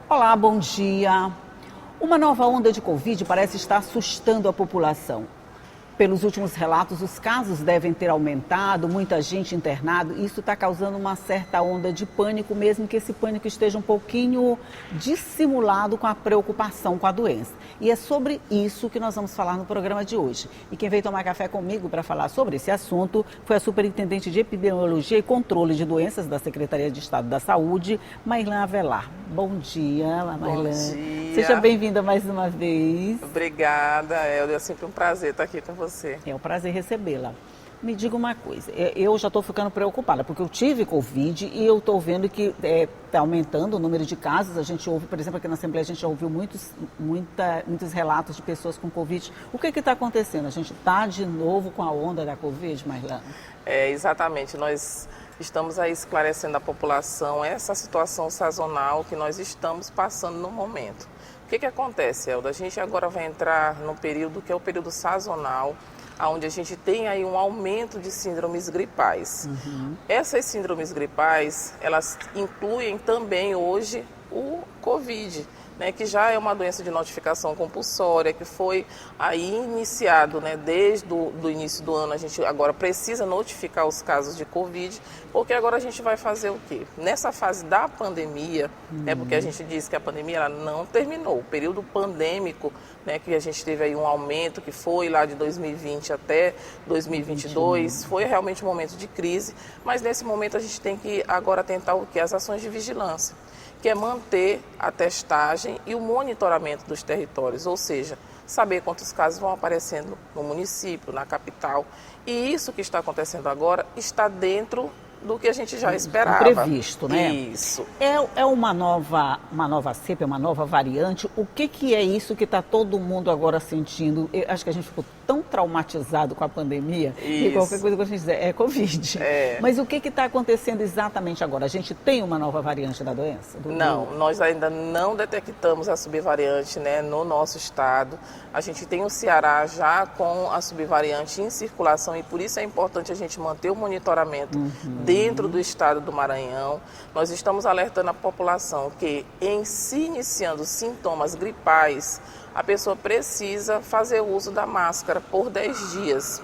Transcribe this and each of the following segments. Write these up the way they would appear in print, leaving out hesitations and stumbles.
Olá, bom dia. Uma nova onda de Covid parece estar assustando a população. Pelos últimos relatos, os casos devem ter aumentado, muita gente internada, e isso está causando uma certa onda de pânico, mesmo que esse pânico esteja um pouquinho dissimulado com a preocupação com a doença. E é sobre isso que nós vamos falar no programa de hoje. E quem veio tomar café comigo para falar sobre esse assunto foi a Superintendente de Epidemiologia e Controle de Doenças da Secretaria de Estado da Saúde, Mairlan Avelar. Bom dia, Mairlan. Bom dia. Seja bem-vinda mais uma vez. Obrigada, Helder. É sempre um prazer estar aqui com você. É um prazer recebê-la. Me diga uma coisa, eu já estou ficando preocupada, porque eu tive Covid e eu estou vendo que está aumentando o número de casos. A gente ouve, por exemplo, aqui na Assembleia, a gente já ouviu muitos relatos de pessoas com Covid. O que está acontecendo? A gente está de novo com a onda da Covid, Mairlan? Exatamente. Nós estamos aí esclarecendo à população essa situação sazonal que nós estamos passando no momento. O que acontece, Helder? A gente agora vai entrar num período que é o período sazonal, onde a gente tem aí um aumento de síndromes gripais. Essas síndromes gripais, elas incluem também hoje o Covid, né, que já é uma doença de notificação compulsória, que foi aí iniciado, né, desde o início do ano. A gente agora precisa notificar os casos de Covid, porque agora a gente vai fazer o quê? Nessa fase da pandemia, né, porque a gente diz que a pandemia ela não terminou, o período pandêmico, né, que a gente teve aí um aumento, que foi lá de 2020 até 2022, foi realmente um momento de crise, mas nesse momento a gente tem que agora tentar o quê? As ações de vigilância, que é manter a testagem e o monitoramento dos territórios, ou seja, saber quantos casos vão aparecendo no município, na capital. E isso que está acontecendo agora está dentro do que a gente já esperava. Previsto, né? Isso. É uma nova cepa, é uma nova variante. O que é isso que está todo mundo agora sentindo? Eu acho que a gente ficou tão traumatizado com a pandemia que qualquer coisa que a gente dizer é Covid. Mas o que está acontecendo exatamente agora? A gente tem uma nova variante da doença? Não, nós ainda não detectamos a subvariante, né, no nosso estado. A gente tem o Ceará já com a subvariante em circulação e por isso é importante a gente manter o monitoramento dentro do estado do Maranhão. Nós estamos alertando a população que, em se iniciando sintomas gripais, a pessoa precisa fazer uso da máscara por 10 dias.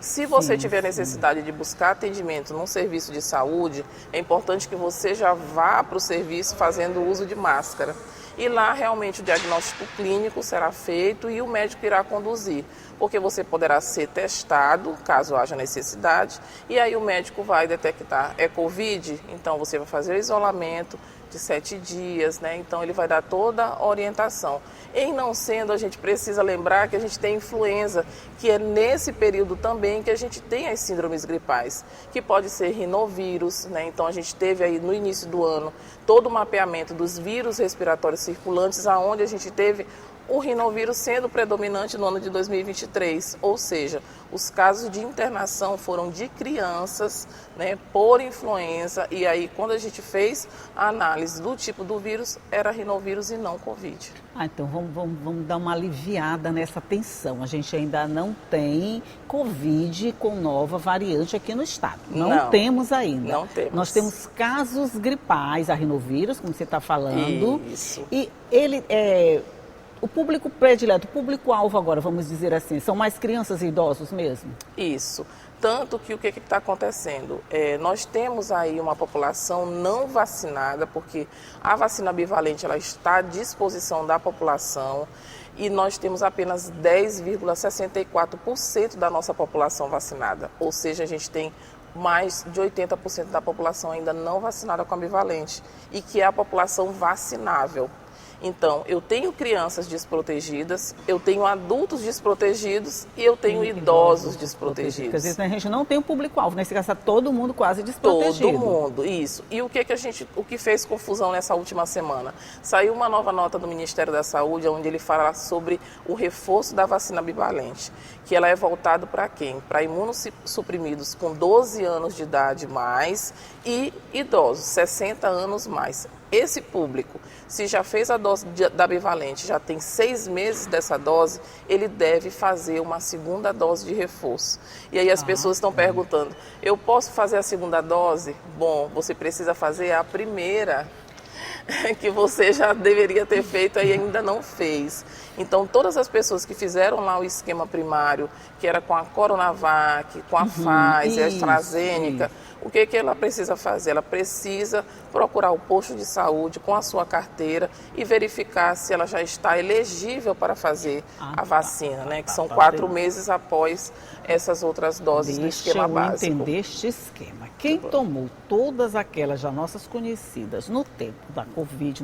Se você tiver necessidade de buscar atendimento num serviço de saúde, é importante que você já vá para o serviço fazendo uso de máscara. E lá realmente o diagnóstico clínico será feito e o médico irá conduzir, porque você poderá ser testado, caso haja necessidade, e aí o médico vai detectar, é Covid? Então você vai fazer o isolamento de 7 dias, né? Então ele vai dar toda a orientação. Em não sendo, a gente precisa lembrar que a gente tem influenza, que é nesse período também que a gente tem as síndromes gripais, que pode ser rinovírus, né? Então a gente teve aí no início do ano todo o mapeamento dos vírus respiratórios circulantes, aonde a gente teve o rinovírus sendo predominante no ano de 2023, ou seja, os casos de internação foram de crianças, né, por influenza, e aí quando a gente fez a análise do tipo do vírus, era rinovírus e não Covid. Então vamos dar uma aliviada nessa tensão. A gente ainda não tem Covid com nova variante aqui no estado. Não temos ainda. Não temos. Nós temos casos gripais, a rinovírus, como você está falando. Isso. E ele o público predileto, o público-alvo agora, vamos dizer assim, são mais crianças e idosos mesmo? Isso. Tanto que o que está acontecendo? Nós temos aí uma população não vacinada, porque a vacina bivalente ela está à disposição da população e nós temos apenas 10,64% da nossa população vacinada. Ou seja, a gente tem mais de 80% da população ainda não vacinada com a bivalente e que é a população vacinável. Então, eu tenho crianças desprotegidas, eu tenho adultos desprotegidos e eu tenho idosos desprotegidos. Quer dizer, a gente não tem o público-alvo, né? Se gasta todo mundo quase desprotegido. Todo mundo, isso. E o que fez confusão nessa última semana? Saiu uma nova nota do Ministério da Saúde, onde ele fala sobre o reforço da vacina bivalente, que ela é voltada para quem? Para imunossuprimidos com 12 anos de idade mais e idosos, 60 anos mais. Esse público, se já fez a dose da bivalente, já tem 6 meses dessa dose, ele deve fazer uma segunda dose de reforço. E aí as pessoas estão perguntando, eu posso fazer a segunda dose? Bom, você precisa fazer a primeira que você já deveria ter feito e ainda não fez. Então, todas as pessoas que fizeram lá o esquema primário, que era com a Coronavac, com a Pfizer, a AstraZeneca, o que ela precisa fazer? Ela precisa procurar o posto de saúde com a sua carteira e verificar se ela já está elegível para fazer a vacina, né? Que são 4 meses após essas outras doses do esquema básico. Deixa eu entender este esquema. Quem tomou todas aquelas já nossas conhecidas no tempo da Covid,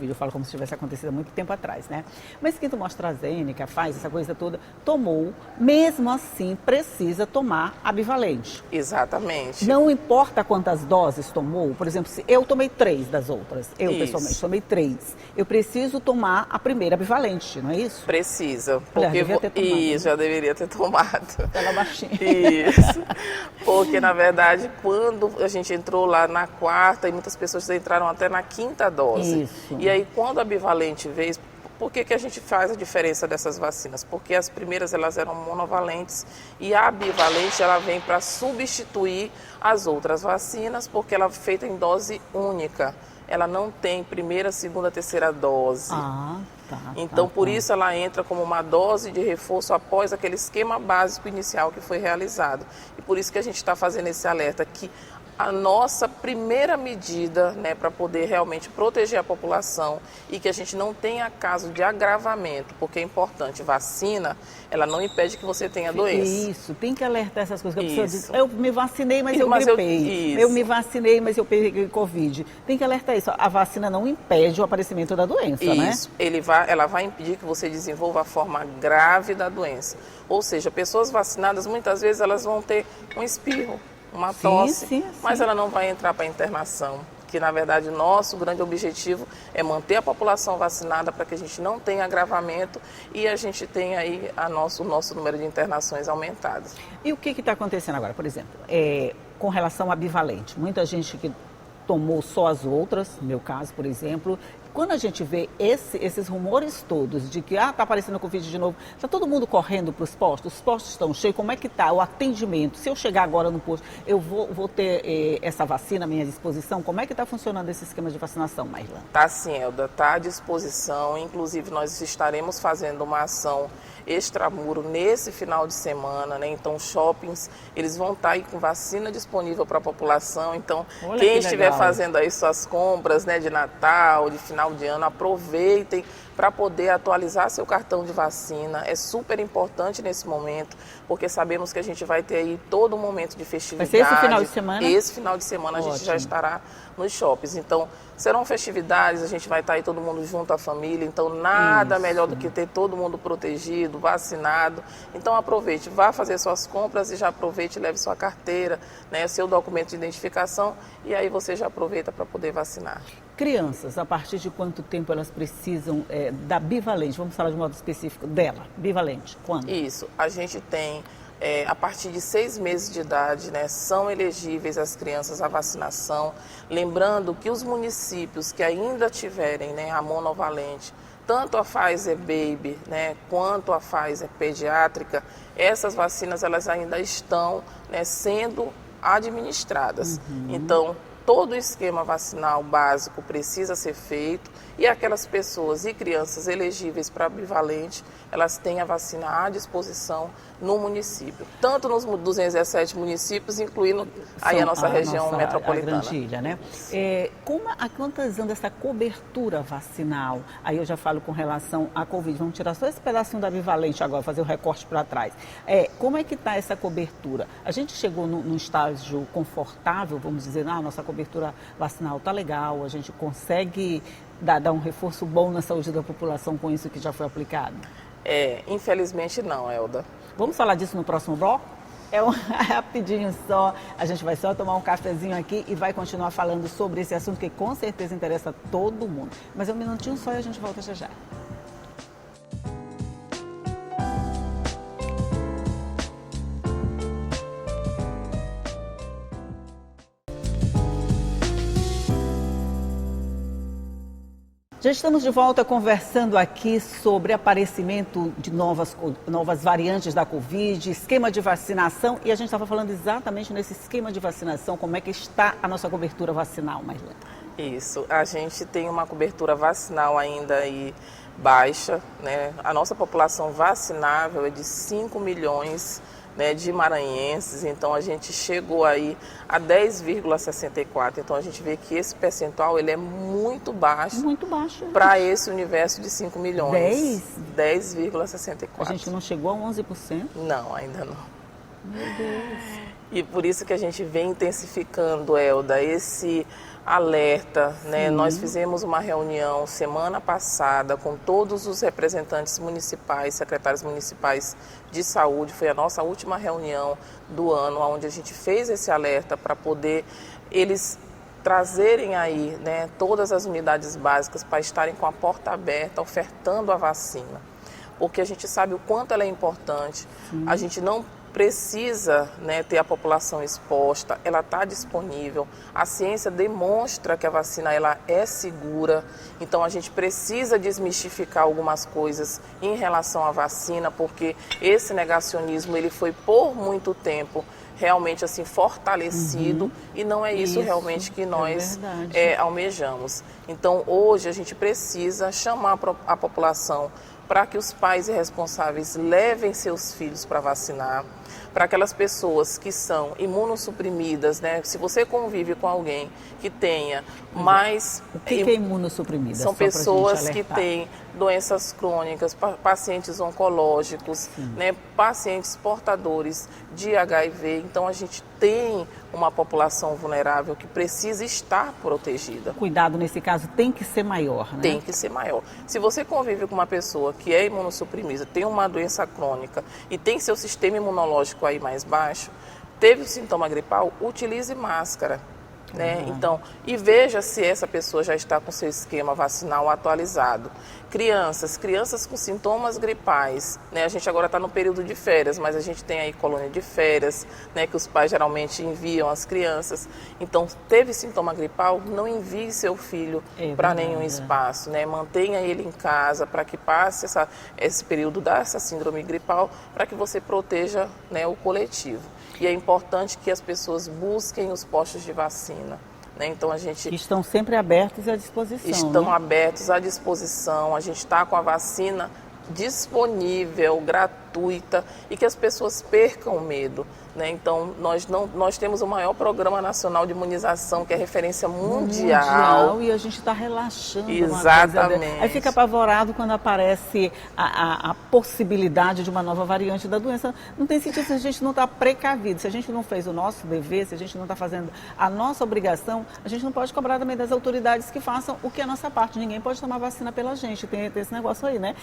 eu falo como se tivesse acontecido há muito tempo atrás, né? Mas quem tomou AstraZeneca, faz essa coisa toda, tomou, mesmo assim precisa tomar a bivalente. Exatamente. Não importa quantas doses tomou, por exemplo, se eu tomei 3 das outras, pessoalmente tomei 3, eu preciso tomar a primeira bivalente, não é isso? Precisa, porque isso, já deveria ter tomado. Pela baixinha. Isso, porque na verdade quando a gente entrou lá na 4ª e muitas pessoas entraram até na 5ª dose. Isso. E aí quando a bivalente veio, por que a gente faz a diferença dessas vacinas? Porque as primeiras elas eram monovalentes e a bivalente ela vem para substituir as outras vacinas porque ela é feita em dose única. Ela não tem primeira, segunda, terceira dose. Então, por isso ela entra como uma dose de reforço após aquele esquema básico inicial que foi realizado. E por isso que a gente está fazendo esse alerta que a nossa primeira medida, né, para poder realmente proteger a população e que a gente não tenha caso de agravamento, porque é importante, vacina, ela não impede que você tenha doença. Isso, tem que alertar essas coisas. Que a pessoa diz, eu me vacinei, mas eu gripei. Eu me vacinei, mas eu peguei Covid. Tem que alertar isso. A vacina não impede o aparecimento da doença, né? Isso, ela vai impedir que você desenvolva a forma grave da doença. Ou seja, pessoas vacinadas, muitas vezes, elas vão ter um espirro, uma tosse, mas ela não vai entrar para internação, que na verdade o nosso grande objetivo é manter a população vacinada para que a gente não tenha agravamento e a gente tenha aí o nosso número de internações aumentado. E o que está acontecendo agora, por exemplo, com relação à bivalente? Muita gente que tomou só as outras, no meu caso, por exemplo, quando a gente vê esses rumores todos de que está aparecendo Covid de novo, está todo mundo correndo para os postos estão cheios, como é que está o atendimento? Se eu chegar agora no posto, eu vou ter essa vacina à minha disposição? Como é que está funcionando esse esquema de vacinação, Mairlan? Tá sim, Elda, está à disposição, inclusive nós estaremos fazendo uma ação extramuro nesse final de semana, né? Então shoppings, eles vão estar aí com vacina disponível para a população, então quem estiver fazendo aí suas compras, né, de Natal, de final de ano, aproveitem para poder atualizar seu cartão de vacina. É super importante nesse momento, porque sabemos que a gente vai ter aí todo um momento de festividade. Vai ser esse final de semana? Esse final de semana a gente já estará nos shoppings. Então, serão festividades, a gente vai estar aí todo mundo junto, a família. Então, nada melhor do que ter todo mundo protegido, vacinado. Então, aproveite, vá fazer suas compras e já aproveite, leve sua carteira, né, seu documento de identificação e aí você já aproveita para poder vacinar. Crianças, a partir de quanto tempo elas precisam da bivalente? Vamos falar de modo específico dela, bivalente, quando? Isso, a gente tem, a partir de 6 meses de idade, né, são elegíveis as crianças à vacinação. Lembrando que os municípios que ainda tiverem, né, a monovalente, tanto a Pfizer Baby, né, quanto a Pfizer Pediátrica, essas vacinas elas ainda estão, né, sendo administradas. Então, todo o esquema vacinal básico precisa ser feito e aquelas pessoas e crianças elegíveis para bivalente, elas têm a vacina à disposição no município, tanto nos 217 municípios, incluindo aí a nossa região metropolitana. A grande ilha, né? A quantas anos essa cobertura vacinal? Aí eu já falo com relação à Covid. Vamos tirar só esse pedacinho da bivalente agora, fazer o recorte para trás. Como é que está essa cobertura? A gente chegou num estágio confortável, vamos dizer, a nossa cobertura vacinal está legal, a gente consegue dar um reforço bom na saúde da população com isso que já foi aplicado? Infelizmente não, Elda. Vamos falar disso no próximo bloco? Rapidinho só, a gente vai só tomar um cafezinho aqui e vai continuar falando sobre esse assunto que com certeza interessa todo mundo. Mas um minutinho só e a gente volta já já. Já estamos de volta conversando aqui sobre aparecimento de novas variantes da Covid, esquema de vacinação, e a gente estava falando exatamente nesse esquema de vacinação, como é que está a nossa cobertura vacinal, Mairlan? Isso, a gente tem uma cobertura vacinal ainda aí baixa, né? A nossa população vacinável é de 5 milhões, né, de maranhenses, então a gente chegou aí a 10,64, então a gente vê que esse percentual ele é muito baixo para esse universo de 5 milhões. 10,64. A gente não chegou a 11%? Não, ainda não. Meu Deus. E por isso que a gente vem intensificando, Elda, esse alerta, né? Nós fizemos uma reunião semana passada com todos os representantes municipais, secretários municipais de saúde. Foi a nossa última reunião do ano, onde a gente fez esse alerta para poder eles trazerem aí, né, todas as unidades básicas para estarem com a porta aberta, ofertando a vacina. Porque a gente sabe o quanto ela é importante. A gente não precisa, né, ter a população exposta, ela está disponível, a ciência demonstra que a vacina ela é segura, então a gente precisa desmistificar algumas coisas em relação à vacina, porque esse negacionismo ele foi por muito tempo realmente assim fortalecido e não é isso realmente que nós almejamos. Então hoje a gente precisa chamar a população para que os pais e responsáveis levem seus filhos para vacinar, para aquelas pessoas que são imunossuprimidas, né? Se você convive com alguém que tenha mais... O que é imunossuprimida? São pessoas que têm doenças crônicas, pacientes oncológicos, né? Pacientes portadores de HIV. Então, a gente tem uma população vulnerável que precisa estar protegida. O cuidado, nesse caso, tem que ser maior, né? Tem que ser maior. Se você convive com uma pessoa que é imunossuprimida, tem uma doença crônica e tem seu sistema imunológico aí mais baixo, teve o sintoma gripal, utilize máscara. Né? Então, e veja se essa pessoa já está com seu esquema vacinal atualizado. Crianças com sintomas gripais, né? A gente agora está no período de férias, mas a gente tem aí colônia de férias, né? Que os pais geralmente enviam as crianças. Então, teve sintoma gripal, não envie seu filho para nenhum espaço, né? Mantenha ele em casa para que passe esse período dessa síndrome gripal, para que você proteja, né, o coletivo. E é importante que as pessoas busquem os postos de vacina. Né? Então a gente... Que estão sempre abertos à disposição. Estão abertos à disposição. A gente está com a vacina disponível, gratuita, e que as pessoas percam o medo. Né? Então, nós temos o maior programa nacional de imunização, que é referência mundial. E a gente está relaxando. Exatamente. Aí fica apavorado quando aparece a possibilidade de uma nova variante da doença. Não tem sentido se a gente não está precavido, se a gente não fez o nosso dever, se a gente não está fazendo a nossa obrigação, a gente não pode cobrar também das autoridades que façam o que é a nossa parte. Ninguém pode tomar vacina pela gente, tem esse negócio aí, né?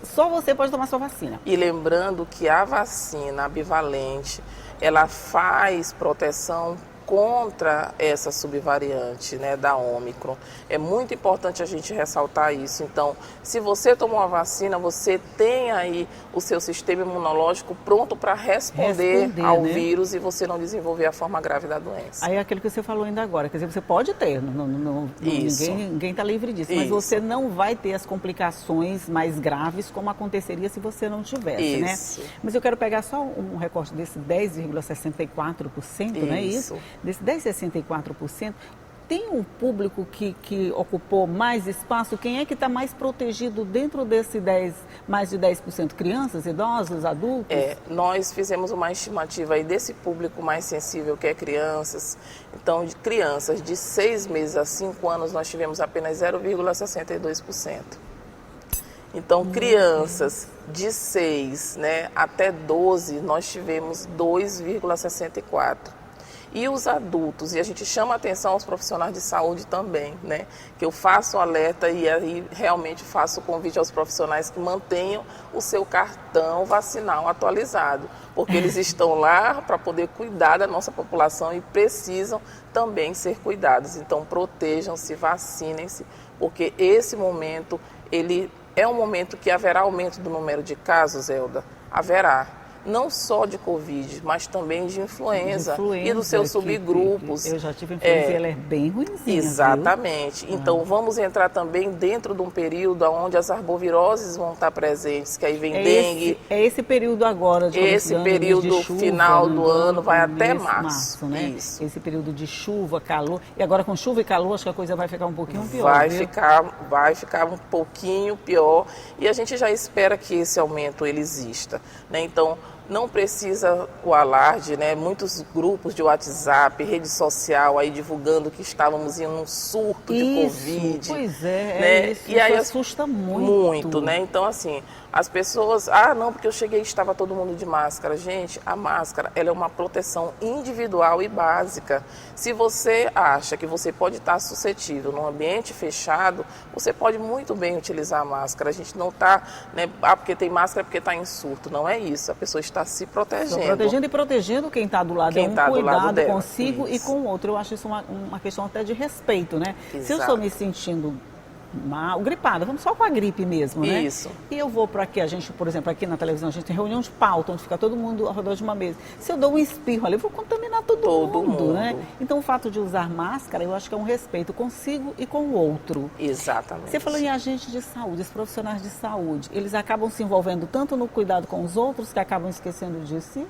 Só você pode tomar sua vacina. E lembrando que a vacina bivalente, ela faz proteção contra essa subvariante, né, da Ômicron. É muito importante a gente ressaltar isso. Então, se você tomou a vacina, você tem aí o seu sistema imunológico pronto para responder ao vírus e você não desenvolver a forma grave da doença. Aí é aquilo que você falou ainda agora, quer dizer, você pode ter, ninguém está livre disso, mas você não vai ter as complicações mais graves como aconteceria se você não tivesse, né? Mas eu quero pegar só um recorte desse 10,64%, não é isso? Desse 10,64%, tem um público que ocupou mais espaço? Quem é que está mais protegido dentro desse mais de 10%? Crianças, idosos, adultos? Nós fizemos uma estimativa aí desse público mais sensível, que é crianças. Então, de crianças de 6 meses a 5 anos, nós tivemos apenas 0,62%. Então, crianças de 6, né, até 12, nós tivemos 2,64%. E os adultos, e a gente chama a atenção aos profissionais de saúde também, né? Que eu faço o alerta e aí realmente faço o convite aos profissionais que mantenham o seu cartão vacinal atualizado, porque eles estão lá para poder cuidar da nossa população e precisam também ser cuidados. Então, protejam-se, vacinem-se, porque esse momento, ele é um momento que haverá aumento do número de casos, Elda, haverá. não só de Covid, mas também de influenza e dos seus subgrupos. Eu já tive influenza e ela é bem ruimzinha. Exatamente. Viu? Então, vamos entrar também dentro de um período onde as arboviroses vão estar presentes, que aí vem dengue. É esse período agora de esse período chuva, final do ano vai até março. Né? Isso. Esse período de chuva, calor. E agora com chuva e calor, acho que a coisa vai ficar um pouquinho pior. Vai ficar um pouquinho pior. E a gente já espera que esse aumento ele exista, né? Então, não precisa o alarde, né? Muitos grupos de WhatsApp, rede social aí divulgando que estávamos em um surto de Covid. Pois é, né? Isso, e aí assusta muito. Muito, né? Então, assim, as pessoas, não, porque eu cheguei e estava todo mundo de máscara. Gente, a máscara, ela é uma proteção individual e básica. Se você acha que você pode estar suscetível num ambiente fechado, você pode muito bem utilizar a máscara. A gente não está, né? Porque tem máscara, porque está em surto. Não é isso. A pessoa está se protegendo. Protegendo e protegendo quem está do lado. Quem tá do lado dela. Consigo e com o outro. Eu acho isso uma questão até de respeito, né? Exato. Se eu estou me sentindo mal, gripada, vamos só com a gripe mesmo, né? Isso. E eu vou para aqui, a gente, por exemplo, aqui na televisão, a gente tem reunião de pauta, onde fica todo mundo ao redor de uma mesa. Se eu dou um espirro ali, eu vou contaminar todo mundo, né? Então, o fato de usar máscara, eu acho que é um respeito consigo e com o outro. Exatamente. Você falou em agentes de saúde, os profissionais de saúde, eles acabam se envolvendo tanto no cuidado com os outros que acabam esquecendo de si?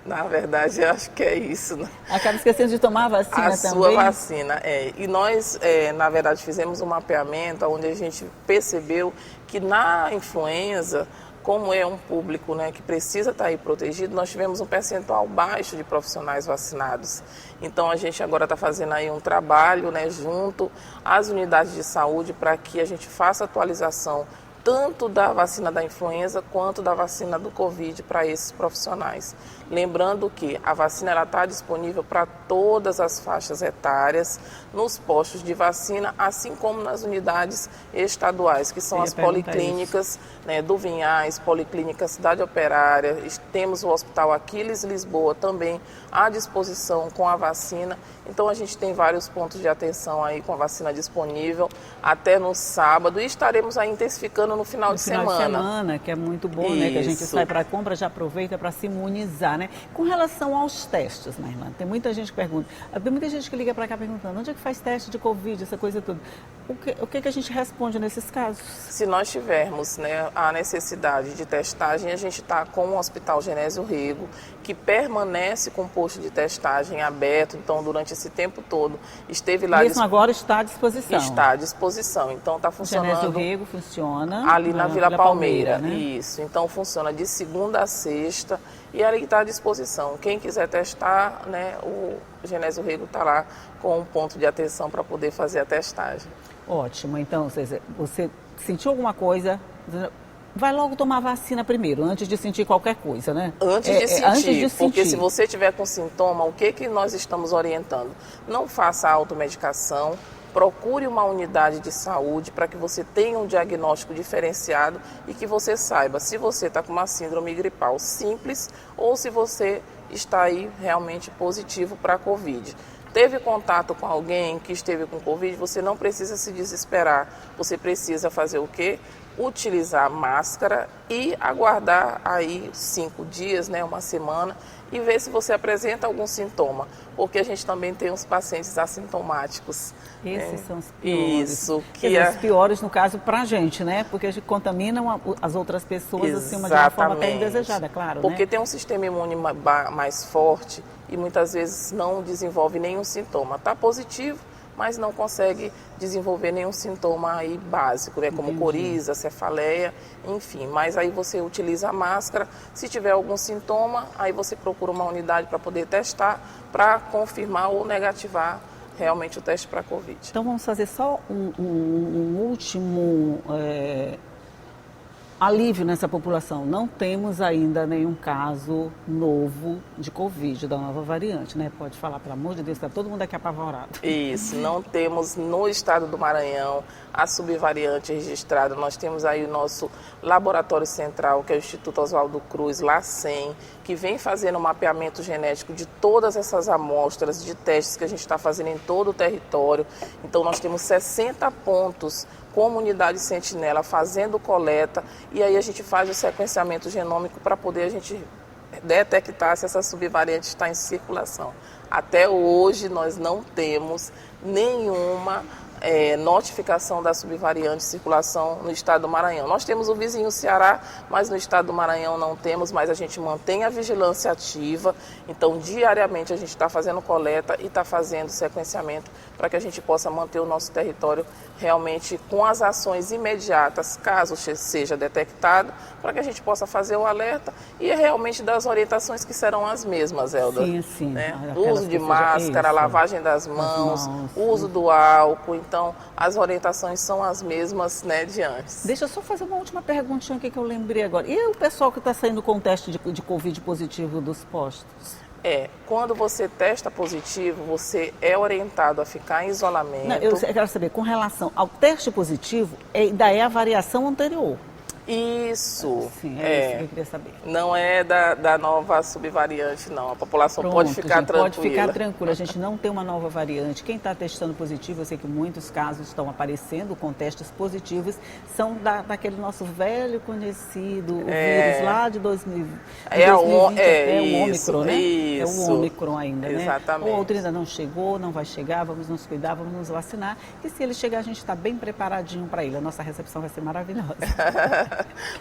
Na verdade, eu acho que é isso. Né? Acaba esquecendo de tomar a vacina também? A sua vacina, E nós, na verdade, fizemos um mapeamento onde a gente percebeu que na influenza, como é um público, né, que precisa estar aí protegido, nós tivemos um percentual baixo de profissionais vacinados. Então, a gente agora está fazendo aí um trabalho, né, junto às unidades de saúde para que a gente faça atualização tanto da vacina da influenza quanto da vacina do Covid para esses profissionais. Lembrando que a vacina está disponível para todas as faixas etárias nos postos de vacina, assim como nas unidades estaduais, que são as policlínicas, né, do Vinhais, Policlínica Cidade Operária. Temos o Hospital Aquiles Lisboa também à disposição com a vacina. Então a gente tem vários pontos de atenção aí com a vacina disponível até no sábado e estaremos aí intensificando no final de semana, que é muito bom, né? Que a gente sai para a compra, já aproveita para se imunizar, né? Com relação aos testes, Marilane, tem muita gente que pergunta, tem muita gente que liga para cá perguntando, onde é que faz teste de Covid, essa coisa toda. O que a gente responde nesses casos? Se nós tivermos, né, a necessidade de testagem, a gente está com o Hospital Genésio Rego, que permanece com o posto de testagem aberto, então durante esse tempo todo esteve lá. Mesmo agora está à disposição? Está à disposição, então está funcionando. O Genésio Rego funciona ali na Vila Palmeira, né? Isso, então funciona de segunda a sexta e ali está à disposição. Quem quiser testar, né, o Genésio Rego está lá com um ponto de atenção para poder fazer a testagem. Ótimo, então você sentiu alguma coisa, vai logo tomar vacina primeiro, antes de sentir qualquer coisa, né? Antes de sentir, porque se você tiver com sintoma, o que nós estamos orientando? Não faça automedicação, procure uma unidade de saúde para que você tenha um diagnóstico diferenciado e que você saiba se você está com uma síndrome gripal simples ou se você está aí realmente positivo para a Covid. Teve contato com alguém que esteve com Covid, você não precisa se desesperar. Você precisa fazer o quê? Utilizar máscara e aguardar aí 5 dias, né, uma semana, e ver se você apresenta algum sintoma, porque a gente também tem os pacientes assintomáticos. Esses são os piores. Isso. Os piores, no caso, para a gente, né? Porque a gente contaminam as outras pessoas assim, de uma forma até indesejada, claro. Porque né? tem um sistema imune mais forte e muitas vezes não desenvolve nenhum sintoma. Está positivo, mas não consegue desenvolver nenhum sintoma aí básico, né? Como coriza, cefaleia, enfim. Mas aí você utiliza a máscara, se tiver algum sintoma, aí você procura uma unidade para poder testar, para confirmar ou negativar realmente o teste para Covid. Então vamos fazer só um último alívio nessa população. Não temos ainda nenhum caso novo de Covid, da nova variante, né? Pode falar, pelo amor de Deus, está todo mundo aqui apavorado. Isso, não temos no estado do Maranhão a subvariante registrada. Nós temos aí o nosso laboratório central, que é o Instituto Oswaldo Cruz, LACEN, que vem fazendo o mapeamento genético de todas essas amostras de testes que a gente está fazendo em todo o território. Então, nós temos 60 pontos comunidade sentinela fazendo coleta, e aí a gente faz o sequenciamento genômico para poder a gente detectar se essa subvariante está em circulação. Até hoje nós não temos nenhuma notificação da subvariante de circulação no estado do Maranhão. Nós temos o vizinho Ceará, mas no estado do Maranhão não temos, mas a gente mantém a vigilância ativa, então diariamente a gente está fazendo coleta e está fazendo sequenciamento para que a gente possa manter o nosso território realmente com as ações imediatas, caso seja detectado, para que a gente possa fazer o alerta e realmente dar as orientações que serão as mesmas, Elda. Sim, sim. Né? Uso de máscara, lavagem das mãos, uso do álcool. Então, as orientações são as mesmas, né, de antes. Deixa eu só fazer uma última perguntinha aqui que eu lembrei agora. E o pessoal que está saindo com teste de Covid positivo dos postos? Quando você testa positivo, você é orientado a ficar em isolamento. Não, eu quero saber, com relação ao teste positivo, ainda é a variação anterior. Isso. Sim, é isso que eu queria saber. Não é da nova subvariante, não. A população Pronto, pode ficar tranquila. Pode ficar tranquila. A gente não tem uma nova variante. Quem está testando positivo, eu sei que muitos casos estão aparecendo com testes positivos, são daquele nosso velho conhecido, o vírus lá de 2020. O Ômicron, né? Isso. É o Ômicron ainda, né? Exatamente. O outro ainda não chegou, não vai chegar, vamos nos cuidar, vamos nos vacinar. E se ele chegar, a gente está bem preparadinho para ele. A nossa recepção vai ser maravilhosa.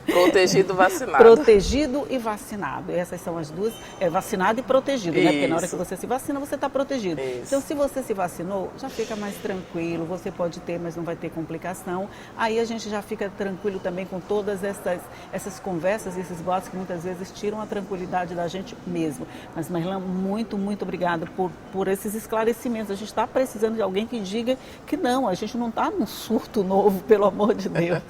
Protegido, vacinado. Protegido e vacinado. Essas são as duas. Vacinado e protegido, né? Porque na hora que você se vacina, você está protegido. Isso. Então, se você se vacinou, já fica mais tranquilo. Você pode ter, mas não vai ter complicação. Aí a gente já fica tranquilo também com todas essas conversas, esses boatos que muitas vezes tiram a tranquilidade da gente mesmo. Mas, Mairlan, muito, muito obrigada por esses esclarecimentos. A gente está precisando de alguém que diga que não, a gente não está num surto novo, pelo amor de Deus.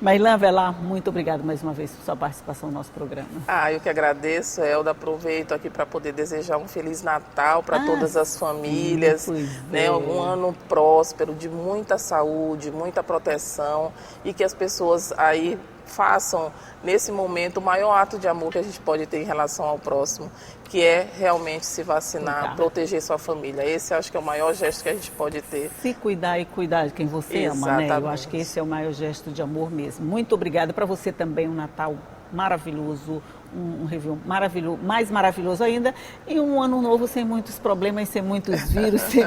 Mairlan Avelar, muito obrigada mais uma vez por sua participação no nosso programa. Eu que agradeço, Elda. Aproveito aqui para poder desejar um Feliz Natal para todas as famílias, né? Um ano próspero, de muita saúde, muita proteção e que as pessoas aí façam, nesse momento, o maior ato de amor que a gente pode ter em relação ao próximo, que é realmente se vacinar, proteger sua família. Esse acho que é o maior gesto que a gente pode ter. Se cuidar e cuidar de quem você ama, né? Eu acho que esse é o maior gesto de amor mesmo. Muito obrigada. Para você também um Natal maravilhoso, um Réveillon maravilhoso, mais maravilhoso ainda, e um ano novo sem muitos problemas, sem muitos vírus, sem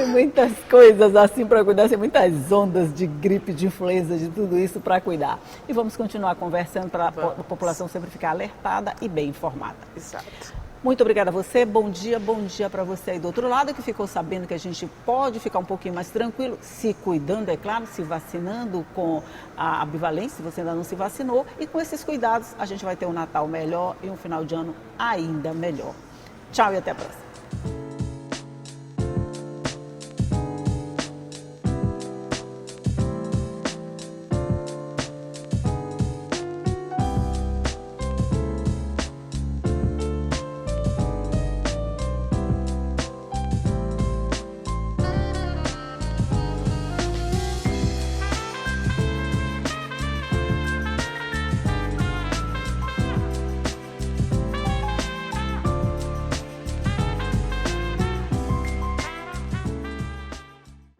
muitas coisas assim para cuidar, sem muitas ondas de gripe, de influenza, de tudo isso para cuidar. E vamos continuar conversando para a população sempre ficar alertada e bem informada. Exato. Muito obrigada a você, bom dia para você aí do outro lado que ficou sabendo que a gente pode ficar um pouquinho mais tranquilo, se cuidando, é claro, se vacinando com a bivalência, se você ainda não se vacinou, e com esses cuidados a gente vai ter um Natal melhor e um final de ano ainda melhor. Tchau e até a próxima.